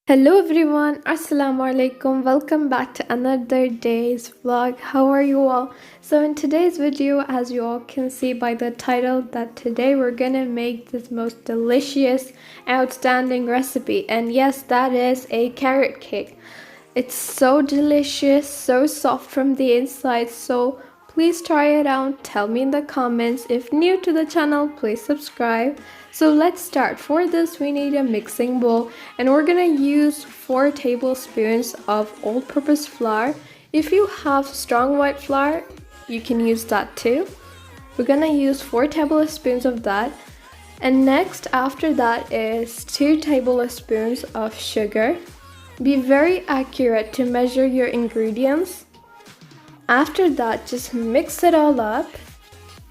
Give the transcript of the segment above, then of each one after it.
Hello everyone, Assalamu alaikum. Welcome back to another day's vlog. How are you all? So in today's video, as you all can see by the title, that today we're gonna make this most delicious, outstanding recipe. And yes, that is a carrot cake. It's so delicious, so soft from the inside. So please try it out. Tell me in the comments. If new to the channel, please subscribe. So let's start. For this, we need a mixing bowl, and we're gonna use 4 tablespoons of all-purpose flour. If you have strong white flour, you can use that too. We're gonna use 4 tablespoons of that. And next, after that, is 2 tablespoons of sugar. Be very accurate to measure your ingredients. After that, just mix it all up.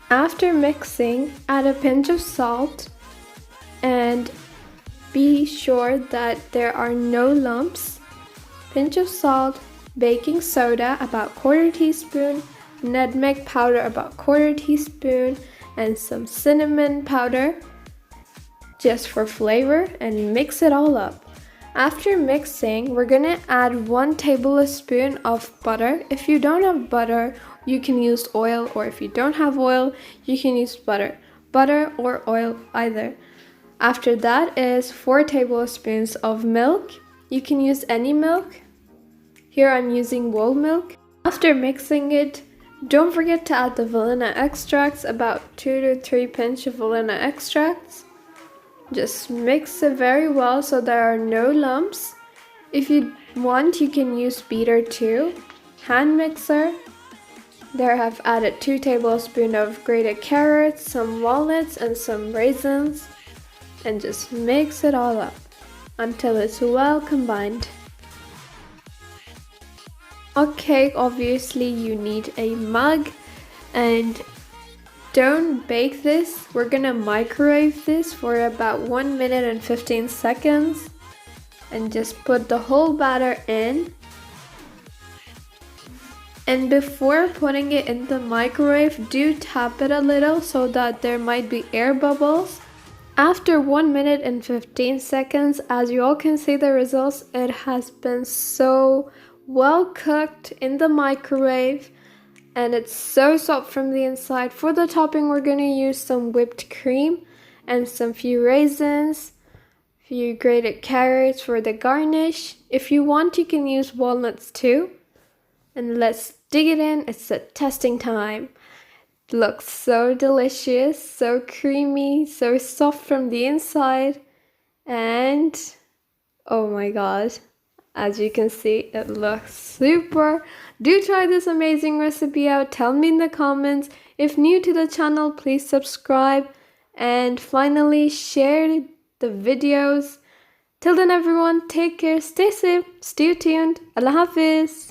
After mixing, add a pinch of salt and be sure that there are no lumps. Pinch of salt, baking soda about 1/4 teaspoon, nutmeg powder about 1/4 teaspoon, and some cinnamon powder just for flavor, and mix it all up. After mixing, we're gonna add 1 tablespoon of butter. If you don't have butter, you can use oil, or if you don't have oil, you can use butter or oil either. After that is 4 tablespoons of milk. You can use any milk. Here I'm using whole milk. After mixing it, don't forget to add the vanilla extracts, about 2 to 3 pinch of vanilla extracts. Just mix it very well so there are no lumps. If you want, you can use beater too. Hand mixer. There I have added 2 tablespoons of grated carrots, some walnuts, and some raisins. And just mix it all up until it's well combined. Okay, obviously you need a mug, and don't bake this. We're gonna microwave this for about 1 minute and 15 seconds, and just put the whole batter in. And before putting it in the microwave, do tap it a little so that there might be air bubbles. After 1 minute and 15 seconds, as you all can see the results, it has been so well cooked in the microwave, and it's so soft from the inside. For the topping, we're gonna use some whipped cream and some few raisins, few grated carrots for the garnish. If you want, you can use walnuts too. And let's dig it in. It's a testing time. Looks so delicious, so creamy, so soft from the inside, and oh my god, as you can see, it looks super. Do try this amazing recipe out. Tell me in the comments. If new to the channel, please subscribe, and finally share the videos. Till then everyone, take care, stay safe, stay tuned. Allah Hafiz.